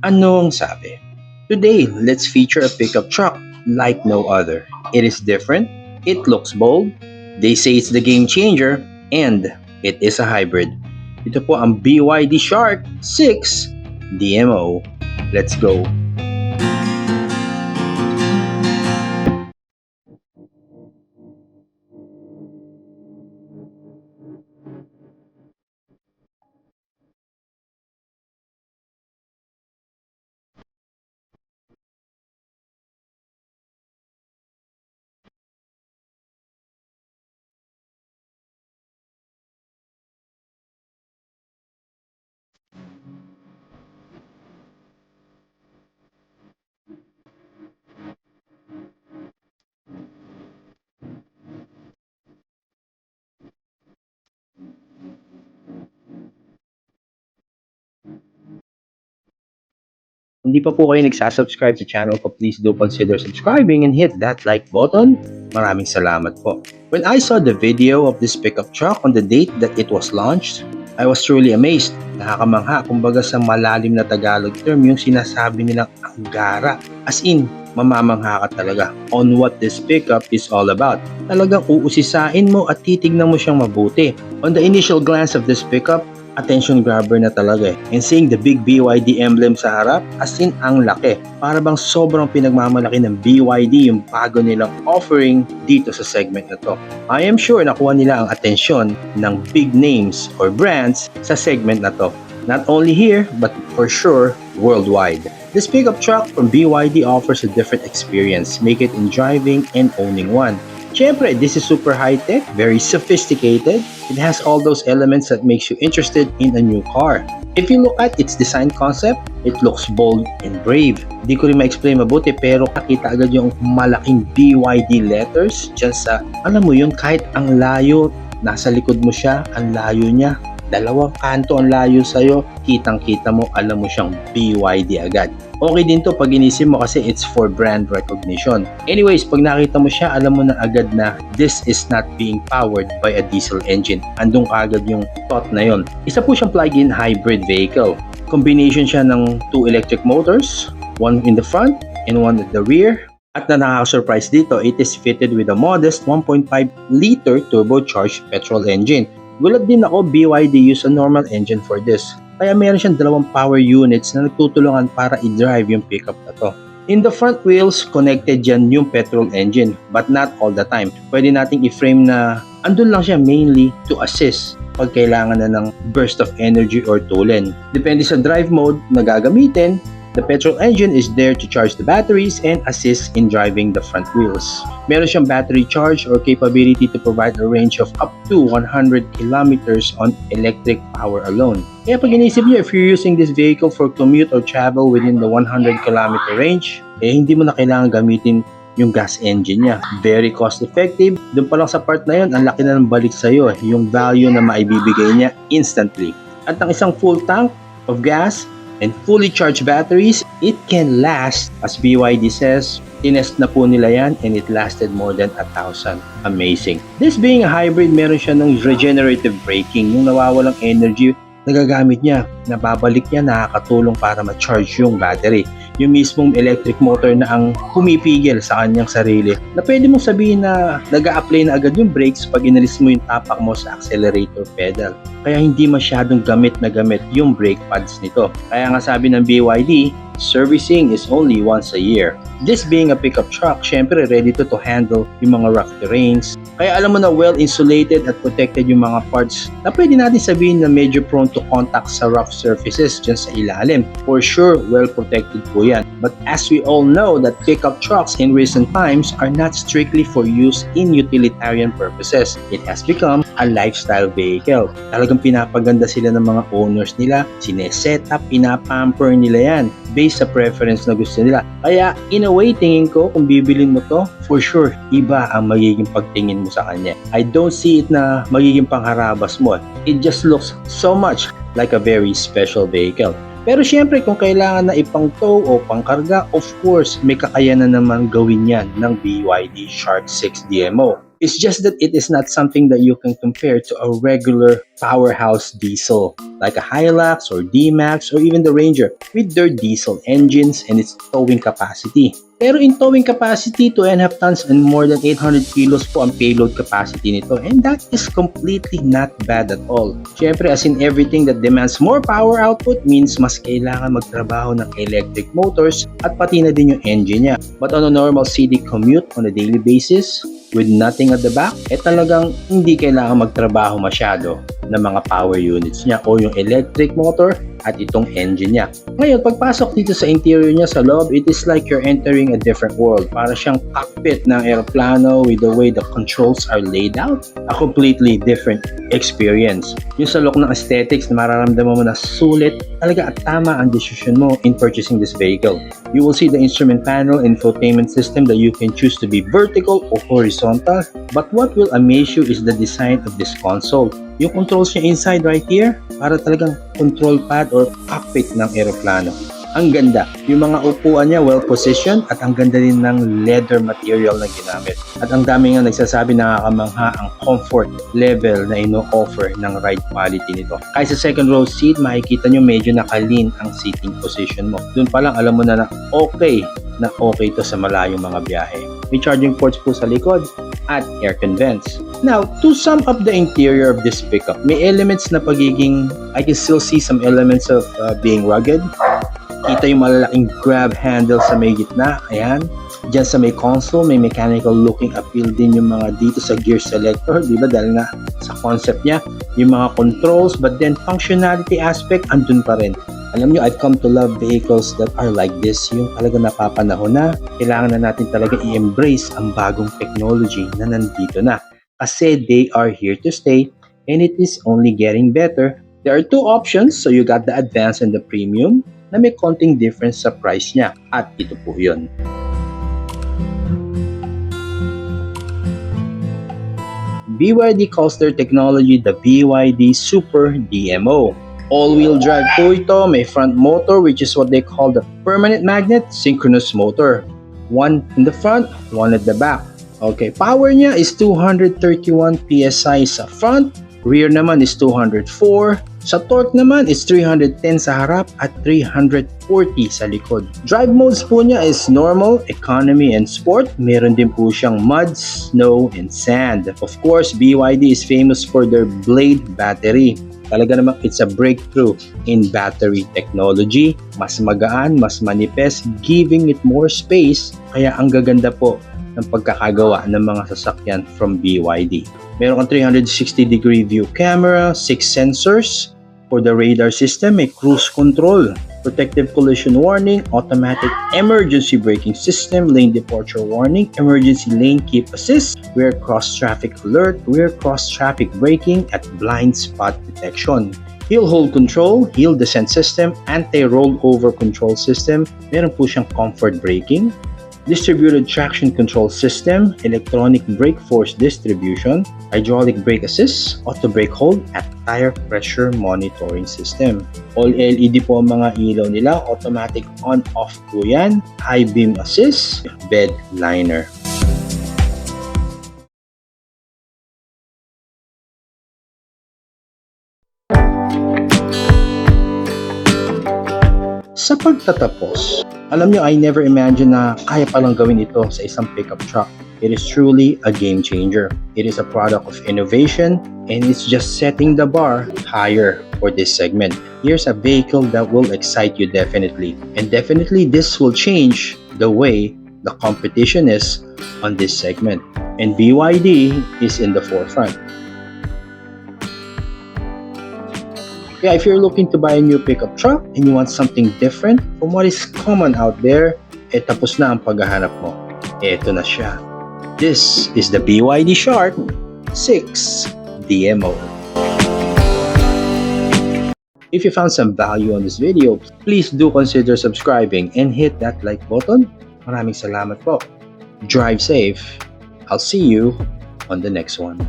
Ano ang sabi? Today, let's feature a pickup truck like no other. It is different, it looks bold, they say it's the game changer, and it is a hybrid. Ito po ang BYD Shark 6 DMO. Let's go! Kung di pa po kayo nagsasubscribe sa channel ko, please do consider subscribing and hit that like button. Maraming salamat po. When I saw the video of this pickup truck on the date that it was launched, I was truly amazed. Nakakamangha, kumbaga sa malalim na Tagalog term, yung sinasabi nilang anggara. As in, mamamangha ka talaga on what this pickup is all about. Talagang uusisain mo at titignan mo siyang mabuti. On the initial glance of this pickup, attention grabber na talaga eh. And seeing the big BYD emblem sa harap, as in ang laki. Para bang sobrang pinagmamalaki ng BYD yung bago nilang offering dito sa segment na to. I am sure nakuha nila ang atensyon ng big names or brands sa segment na to. Not only here, but for sure, worldwide. This pickup truck from BYD offers a different experience, make it in driving and owning one. Siyempre, this is super high-tech, very sophisticated. It has all those elements that makes you interested in a new car. If you look at its design concept, it looks bold and brave. Di ko rin ma-explain mabuti pero nakita agad yung malaking BYD letters dyan sa, alam mo yun, kahit ang layo, nasa likod mo siya, ang layo niya. Dalawang kanto ang layo sa'yo, kitang-kita mo, alam mo siyang BYD agad. Okay din to pag inisip mo kasi it's for brand recognition. Anyways, pag nakita mo siya, alam mo na agad na this is not being powered by a diesel engine. Andun agad yung thought na yon. Isa po siyang plug-in hybrid vehicle. Combination siya ng two electric motors, one in the front and one at the rear. At na nakaka-surprise dito, it is fitted with a modest 1.5-liter turbocharged petrol engine. Gulat din ako, BYD use a normal engine for this. Kaya meron siyang dalawang power units na nagtutulungan para i-drive yung pickup na to. In the front wheels, connected dyan yung petrol engine, but not all the time. Pwede nating i-frame na andun lang siya mainly to assist pag kailangan na ng burst of energy or tulin. Depende sa drive mode na gagamitin, the petrol engine is there to charge the batteries and assist in driving the front wheels. Meron siyang battery charge or capability to provide a range of up to 100 kilometers on electric power alone. Kaya pag inisip niyo, if you're using this vehicle for commute or travel within the 100 kilometer range, hindi mo na kailangan gamitin yung gas engine niya. Very cost effective. Doon pa lang sa part na yun, ang laki na ng balik sa'yo, yung value na maibibigay niya instantly. At ang isang full tank of gas and fully charged batteries, it can last, as BYD says, tinest na po nila yan and it lasted more than 1,000. Amazing. This being a hybrid, meron siya ng regenerative braking, yung nawawalang energy, nagagamit niya, nababalik niya, nakakatulong para ma-charge yung battery. Yung mismong electric motor na ang pumipigil sa kanyang sarili, na pwede mong sabihin na nag-a-apply na agad yung brakes pag inalis mo yung tapak mo sa accelerator pedal. Kaya hindi masyadong gamit na gamit yung brake pads nito. Kaya nga sabi ng BYD, servicing is only once a year. This being a pickup truck, syempre ready to handle yung mga rough terrains. Kaya alam mo na well insulated at protected yung mga parts na pwede natin sabihin na medyo prone to contact sa rough surfaces dyan sa ilalim. For sure, well protected po yan. But as we all know that pickup trucks in recent times are not strictly for use in utilitarian purposes. It has become a lifestyle vehicle. Talagang pinapaganda sila ng mga owners nila, sineset up, pinapamper nila yan based sa preference na gusto nila. Kaya in a way, tingin ko kung bibilin mo to, for sure, iba ang magiging pagtingin mo sa kanya. I don't see it na magiging pangharabas mo. It just looks so much like a very special vehicle. Pero syempre kung kailangan na ipang-tow o pangkarga, of course, may kakayanan naman gawin yan ng BYD Shark 6 DMO. It's just that it is not something that you can compare to a regular powerhouse diesel like a Hilux or D-Max or even the Ranger with their diesel engines and its towing capacity. Pero in towing capacity, 2.5 tons and more than 800 kilos po ang payload capacity nito, and that is completely not bad at all. Syempre, as in everything that demands more power output means mas kailangan magtrabaho ng electric motors at pati na din yung engine niya. But on a normal city commute on a daily basis, with nothing at the back, talagang hindi kailangan magtrabaho masyado ng mga power units niya o yung electric motor at itong engine niya. Ngayon, pagpasok dito sa interior niya sa loob, it is like you're entering a different world. Para siyang cockpit ng aeroplano with the way the controls are laid out. A completely different experience. Yung sa look ng aesthetics na mararamdaman mo na sulit, talaga at tama ang decision mo in purchasing this vehicle. You will see the instrument panel and infotainment system that you can choose to be vertical or horizontal. But what will amaze you is the design of this console. Yung controls niya inside right here, para talagang control pad or cockpit ng aeroplano. Ang ganda. Yung mga upuan niya well positioned at ang ganda din ng leather material na ginamit. At ang dami nga nagsasabi nakakamangha ang comfort level na ino-offer ng ride quality nito. Kahit sa second row seat, makikita nyo medyo nakalin ang seating position mo. Doon pa lang alam mo na okay to sa malayong mga biyahe. May charging ports po sa likod at aircon vents. Now, to sum up the interior of this pickup, may elements na pagiging, I can still see some elements of being rugged. Kita yung malalaking grab handle sa may gitna. Ayan. Diyan sa may console, may mechanical looking appeal din yung mga dito sa gear selector. Diba? Dahil nga sa concept niya, yung mga controls, but then functionality aspect, andun pa rin. Alam nyo, I've come to love vehicles that are like this. Yung talaga napapanahon na, kailangan na natin talaga i-embrace ang bagong technology na nandito na. Kasi they are here to stay and it is only getting better. There are two options. So you got the Advance and the Premium na may konting difference sa price niya. At ito po yun. BYD calls their technology the BYD Super DMO. All-wheel drive po ito, may front motor which is what they call the permanent magnet synchronous motor. One in the front, one at the back. Okay, power niya is 231 PSI sa front, rear naman is 204, sa torque naman is 310 sa harap at 340 sa likod. Drive modes po niya is normal, economy, and sport. Meron din po siyang mud, snow, and sand. Of course, BYD is famous for their Blade battery. Talaga namang it's a breakthrough in battery technology. Mas magaan, mas manipes, giving it more space. Kaya ang gaganda po ng pagkakagawa ng mga sasakyan from BYD. Meron kang 360-degree view camera, 6 sensors. For the radar system, may cruise control, protective collision warning, automatic emergency braking system, lane departure warning, emergency lane keep assist, rear cross traffic alert, rear cross traffic braking, at blind spot detection. Hill hold control, hill descent system, anti-rollover control system, meron po siyang comfort braking, distributed traction control system, electronic brake force distribution, hydraulic brake assist, auto brake hold, at tire pressure monitoring system. All LED po ang mga ilaw nila, automatic on-off po yan, high beam assist, bed liner. Sa pagtatapos, alam nyo, I never imagined na kaya palang gawin ito sa isang pickup truck. It is truly a game changer. It is a product of innovation and it's just setting the bar higher for this segment. Here's a vehicle that will excite you definitely. And definitely this will change the way the competition is on this segment. And BYD is in the forefront. Yeah, if you're looking to buy a new pickup truck and you want something different from what is common out there, tapos na ang paghahanap mo. Eto na siya. This is the BYD Shark 6 DMO. If you found some value on this video, please do consider subscribing and hit that like button. Maraming salamat po. Drive safe. I'll see you on the next one.